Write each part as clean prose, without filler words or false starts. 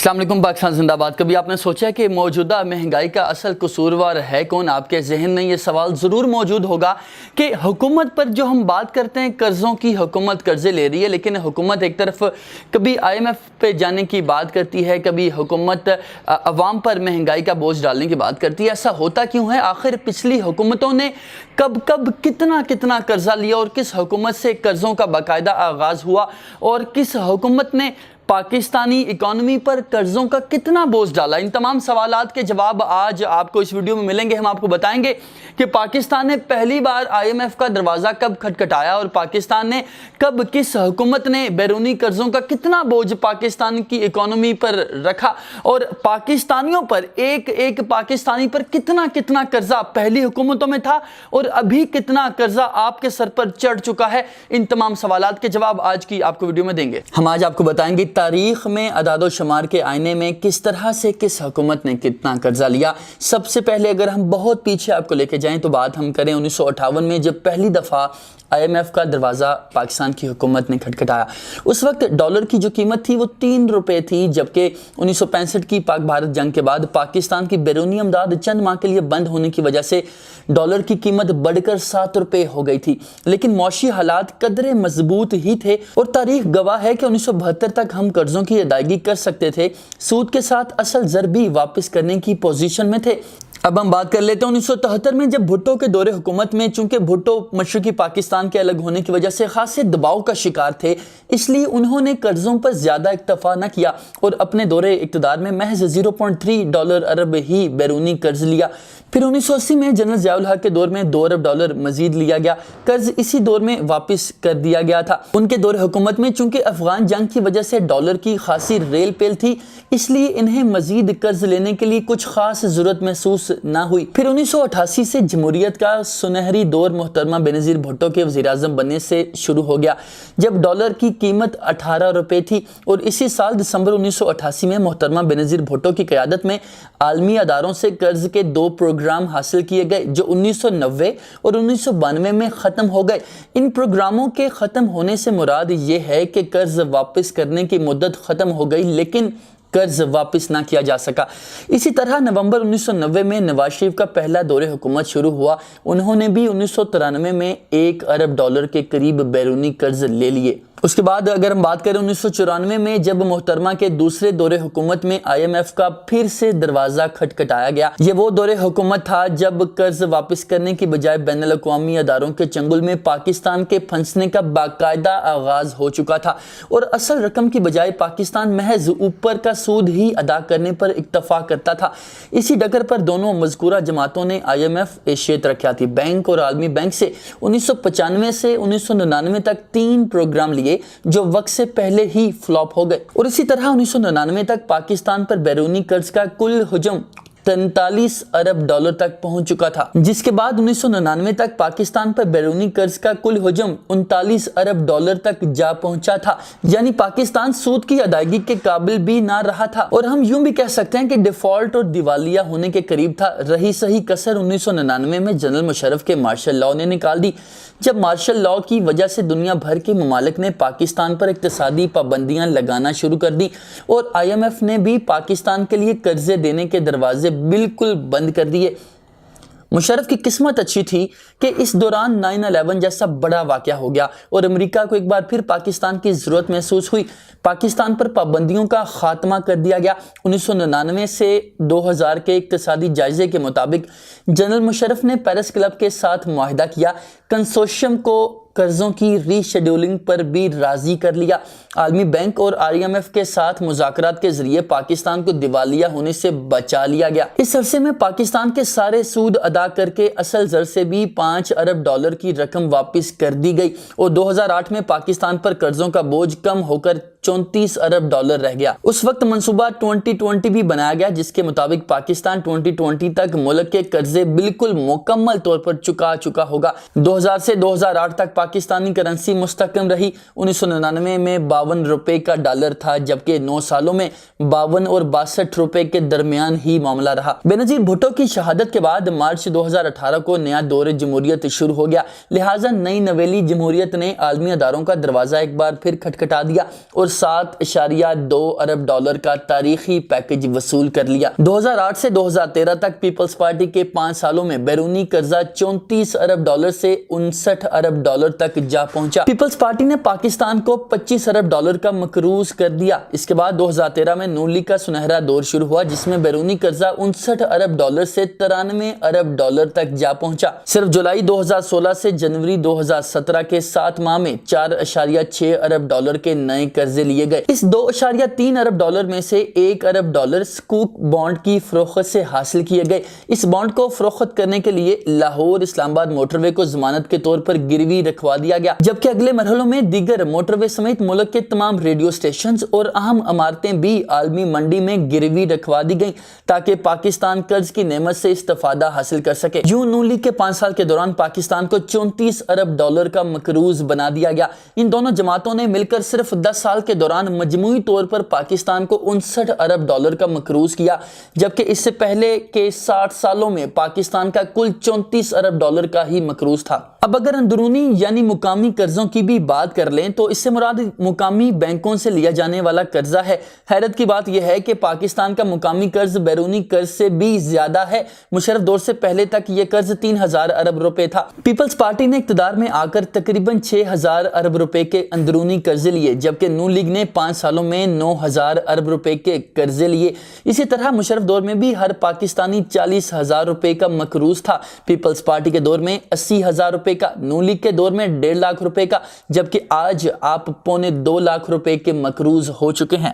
السلام علیکم، پاکستان زندہ باد۔ کبھی آپ نے سوچا کہ موجودہ مہنگائی کا اصل قصوروار ہے کون؟ آپ کے ذہن میں یہ سوال ضرور موجود ہوگا کہ حکومت پر جو ہم بات کرتے ہیں قرضوں کی، حکومت قرضے لے رہی ہے، لیکن حکومت ایک طرف کبھی IMF پہ جانے کی بات کرتی ہے، کبھی حکومت عوام پر مہنگائی کا بوجھ ڈالنے کی بات کرتی ہے۔ ایسا ہوتا کیوں ہے؟ آخر پچھلی حکومتوں نے کب کتنا قرضہ لیا اور کس حکومت سے قرضوں کا باقاعدہ آغاز ہوا اور کس حکومت نے پاکستانی اکانومی پر قرضوں کا کتنا بوجھ ڈالا؟ ان تمام سوالات کے جواب آج آپ کو اس ویڈیو میں ملیں گے۔ ہم آپ کو بتائیں گے کہ پاکستان نے پہلی بار IMF کا دروازہ کب کھٹکھٹایا اور پاکستان نے کب کس حکومت نے بیرونی قرضوں کا کتنا بوجھ پاکستان کی اکانومی پر رکھا اور پاکستانیوں پر ایک پاکستانی پر کتنا قرضہ پہلی حکومتوں میں تھا اور ابھی کتنا قرضہ آپ کے سر پر چڑھ چکا ہے۔ ان تمام سوالات کے جواب آج کی آپ کو ویڈیو میں دیں گے۔ ہم آج آپ کو بتائیں گے تاریخ میں اعداد و شمار کے آئینے میں کس طرح سے کس حکومت نے کتنا قرضہ لیا۔ سب سے پہلے اگر ہم بہت پیچھے آپ کو لے کے جائیں تو بات ہم کریں 1958 میں، جب پہلی دفعہ IMF کا دروازہ پاکستان کی حکومت نے کھٹکھٹایا۔ اس وقت ڈالر کی جو قیمت تھی وہ 3 روپے تھی، جبکہ 1965 کی پاک بھارت جنگ کے بعد پاکستان کی بیرونی امداد چند ماہ کے لیے بند ہونے کی وجہ سے ڈالر کی قیمت بڑھ کر 7 روپے ہو گئی تھی، لیکن معاشی حالات قدرے مضبوط ہی تھے اور تاریخ گواہ ہے کہ 1972 تک ہم قرضوں کی ادائیگی کر سکتے تھے، سود کے ساتھ اصل زر بھی واپس کرنے کی پوزیشن میں تھے۔ اب ہم بات کر لیتے ہیں 1973 میں، جب بھٹو کے دور حکومت میں، چونکہ بھٹو مشرقی پاکستان کے الگ ہونے کی وجہ سے خاصے دباؤ کا شکار تھے، اس لیے انہوں نے قرضوں پر زیادہ اکتفا نہ کیا اور اپنے دور اقتدار میں محض 0.3 ڈالر ارب ہی بیرونی قرض لیا۔ پھر 1980 میں جنرل ضیاء الحق کے دور میں 2 ارب ڈالر مزید لیا گیا، قرض اسی دور میں واپس کر دیا گیا تھا۔ ان کے دور حکومت میں چونکہ افغان جنگ کی وجہ سے ڈالر کی خاصی ریل پیل تھی، اس لیے انہیں مزید قرض لینے کے لیے کچھ خاص ضرورت محسوس نہ ہوئی۔ پھر 1988 سے جمہوریت کا سنہری دور محترمہ بینظیر بھٹو کے وزیر اعظم بننے سے شروع ہو گیا، جب ڈالر کی قیمت 18 روپے تھی، اور اسی سال دسمبر 1988 میں محترمہ بینظیر بھٹو کی قیادت میں عالمی اداروں سے قرض کے 2 پروگرام حاصل کیے گئے جو 1990 اور 1992 میں ختم ہو گئے۔ ان پروگراموں کے ختم ہونے سے مراد یہ ہے کہ قرض واپس کرنے کی مدت ختم ہو گئی لیکن قرض واپس نہ کیا جا سکا۔ اسی طرح نومبر 1990 میں نواز شریف کا پہلا دور حکومت شروع ہوا، انہوں نے بھی 1993 میں 1 ارب ڈالر کے قریب بیرونی قرض لے لیے۔ اس کے بعد اگر ہم بات کریں 1994 میں، جب محترمہ کے دوسرے دور حکومت میں IMF کا پھر سے دروازہ کھٹکھٹایا گیا، یہ وہ دور حکومت تھا جب قرض واپس کرنے کی بجائے بین الاقوامی اداروں کے چنگل میں پاکستان کے پھنسنے کا باقاعدہ آغاز ہو چکا تھا اور اصل رقم کی بجائے پاکستان محض اوپر کا سود ہی ادا کرنے پر اکتفا کرتا تھا۔ اسی ڈگر پر دونوں مذکورہ جماعتوں نے IMF، ایشیا ترقیاتی بینک اور عالمی بینک سے 1995 سے 1999 تک 3 پروگرام لیے جو وقت سے پہلے ہی فلاپ ہو گئے، اور اسی طرح 1999 تک پاکستان پر بیرونی قرض کا کل حجم 43 ارب ڈالر تک پہنچ چکا تھا، جس کے بعد 1999 تک پاکستان پر بیرونی قرض کا کل حجم 39 ارب ڈالر تک جا پہنچا تھا، یعنی پاکستان سود کی ادائیگی کے قابل بھی نہ رہا تھا، اور ہم یوں بھی کہہ سکتے ہیں کہ ڈیفالٹ اور دیوالیہ ہونے کے قریب تھا۔ رہی صحیح کسر 1999 میں جنرل مشرف کے مارشل لاء نے نکال دی، جب مارشل لاء کی وجہ سے دنیا بھر کے ممالک نے پاکستان پر اقتصادی پابندیاں لگانا شروع کر دی اور IMF نے بھی پاکستان کے لیے قرضے دینے کے دروازے بالکل بند کر دیے۔ مشرف کی قسمت اچھی تھی کہ اس دوران 9/11 جیسا بڑا واقعہ ہو گیا اور امریکہ کو ایک بار پھر پاکستان کی ضرورت محسوس ہوئی۔ پاکستان پر پابندیوں کا خاتمہ کر دیا گیا۔ 1999 سے 2000 کے اقتصادی جائزے کے مطابق جنرل مشرف نے پیرس کلب کے ساتھ معاہدہ کیا، کنسورشیم کو قرضوں کی ری شیڈولنگ پر بھی راضی کر لیا، عالمی بینک اور IMF کے ساتھ مذاکرات کے ذریعے پاکستان کو دیوالیہ ہونے سے بچا لیا گیا۔ اس عرصے میں پاکستان کے سارے سود ادا کر کے اصل زر سے بھی 5 ارب ڈالر کی رقم واپس کر دی گئی اور 2008 میں پاکستان پر قرضوں کا بوجھ کم ہو کر 34 ارب ڈالر رہ گیا۔ اس وقت منصوبہ 2020 بھی بنایا گیا جس کے مطابق پاکستان 2020 تک ملک کے قرضے بالکل مکمل طور پر چکا ہوگا۔ 2000 سے 2008 تک پاکستانی کرنسی مستحکم رہی۔ 1999 میں 52 روپے کا ڈالر تھا، جبکہ 9 سالوں میں 52 اور 62 روپے کے درمیان ہی معاملہ رہا۔ بینظیر بھٹو کی شہادت کے بعد مارچ 2018 کو نیا دور جمہوریت شروع ہو گیا، لہٰذا نئی نویلی جمہوریت نے عالمی اداروں کا دروازہ ایک بار پھر کھٹکھٹا دیا اور 7.2 ارب ڈالر کا تاریخی پیکج وصول کر لیا۔ 2008 سے 2013 تک پیپلز پارٹی کے 5 سالوں میں بیرونی قرضہ 34 ارب ڈالر سے 59 ارب ڈالر تک جا پہنچا۔ پیپلز پارٹی نے پاکستان کو 25 ارب ڈالر کا مقروض کر دیا۔ اس کے بعد 2013 میں نون لیگ کا سنہرا دور شروع ہوا، جس میں بیرونی قرضہ 59 ارب ڈالر سے 93 ارب ڈالر تک جا پہنچا۔ صرف جولائی 2016 سے جنوری 2017 کے 7 ماہ میں 4.6 ارب ڈالر کے نئے قرضے لیے گئے۔ اس 2.3 ارب ڈالر میں سے 1 ارب ڈالر سکوک بانڈ کی فروخت سے حاصل کیے گئے۔ اس بانڈ کو فروخت کرنے کے لیے لاہور اسلام آباد موٹر وے کو ضمانت کے طور پر گروی رکھوا دیا گیا، جبکہ اگلے مرحلوں میں دیگر موٹر وے سمیت ملک کے تمام ریڈیو سٹیشنز اور اہم عمارتیں بھی عالمی منڈی میں گروی رکھوا دی گئیں تاکہ پاکستان قرض کی نعمت سے استفادہ حاصل کر سکے۔ یوں نون لیگ کے 5 سال کے دوران پاکستان کو 34 ارب ڈالر کا مقروض بنا دیا گیا۔ ان دونوں جماعتوں نے مل کر صرف 10 سال کے دوران مجموعی طور پر پاکستان کو 59 ارب ڈالر کا مقروض کیا، جبکہ اس سے پہلے کے 60 سالوں میں پاکستان کا کل 34 ارب ڈالر کا ہی مقروض تھا۔ اب اگر اندرونی یعنی مقامی قرضوں کی بھی بات کر لیں تو اس سے مراد مقامی بینکوں سے لیا جانے والا قرضہ ہے۔ حیرت کی بات یہ ہے کہ پاکستان کا مقامی قرض بیرونی قرض سے بھی زیادہ ہے۔ مشرف دور سے پہلے تک یہ قرض 3000 ارب روپے تھا۔ پیپلز پارٹی نے اقتدار میں آ کر تقریباً 6000 ارب روپے کے اندرونی قرضے لیے، جبکہ نون لیگ نے 5 سالوں میں 9000 ارب روپے کے قرضے لیے۔ اسی طرح مشرف دور میں بھی ہر پاکستانی 40,000 روپے کا مقروض تھا۔ پیپلز پارٹی کے دور میں 80,000 روپے کا، نون لیگ کے دور میں 1.5 لاکھ روپے کا، جبکہ آج آپ 2.25 لاکھ روپے کے مقروض ہو چکے ہیں۔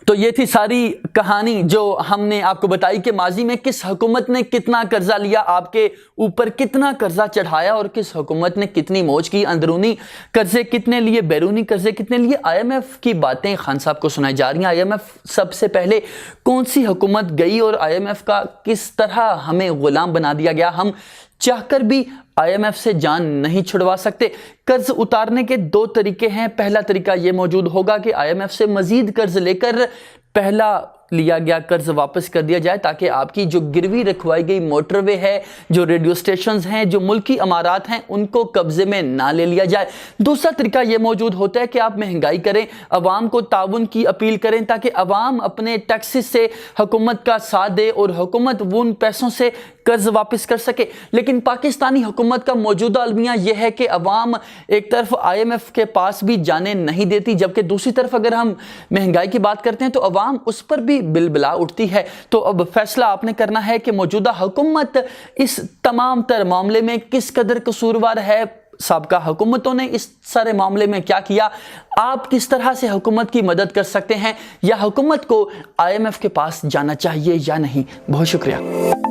تو یہ تھی ساری کہانی جو ہم نے آپ کو بتائی کہ ماضی میں کس حکومت نے کتنا قرضہ لیا، آپ کے اوپر کتنا قرضہ چڑھایا اور کس حکومت نے کتنی موج کی، اندرونی قرضے کتنے لیے، بیرونی قرضے کتنے لیے۔ آئی ایم ایف کی باتیں خان صاحب کو سنائی جا رہی ہیں۔ آئی ایم ایف سب سے پہلے کون سی حکومت گئی اور آئی ایم ایف کا کس طرح ہمیں غلام بنا دیا گیا۔ ہم چاہ کر بھی آئی ایم ایف سے جان نہیں چھڑوا سکتے۔ قرض اتارنے کے 2 طریقے ہیں۔ پہلا طریقہ یہ موجود ہوگا کہ آئی ایم ایف سے مزید قرض لے کر پہلا لیا گیا قرض واپس کر دیا جائے، تاکہ آپ کی جو گروی رکھوائی گئی موٹر وے ہے، جو ریڈیو سٹیشنز ہیں، جو ملکی عمارات ہیں، ان کو قبضے میں نہ لے لیا جائے۔ دوسرا طریقہ یہ موجود ہوتا ہے کہ آپ مہنگائی کریں، عوام کو تعاون کی اپیل کریں تاکہ عوام اپنے ٹیکسز سے حکومت کا ساتھ دے اور حکومت ان پیسوں سے قرض واپس کر سکے۔ لیکن پاکستانی حکومت کا موجودہ المیہ یہ ہے کہ عوام ایک طرف آئی ایم ایف کے پاس بھی جانے نہیں دیتی، جبکہ دوسری طرف اگر ہم مہنگائی کی بات کرتے ہیں تو عوام اس پر بھی بلبلا اٹھتی ہے۔ تو اب فیصلہ آپ نے کرنا ہے کہ موجودہ حکومت اس تمام تر معاملے میں کس قدر قصوروار ہے، سابقہ حکومتوں نے اس سارے معاملے میں کیا کیا، آپ کس طرح سے حکومت کی مدد کر سکتے ہیں، یا حکومت کو آئی ایم ایف کے پاس جانا چاہیے یا نہیں۔ بہت شکریہ۔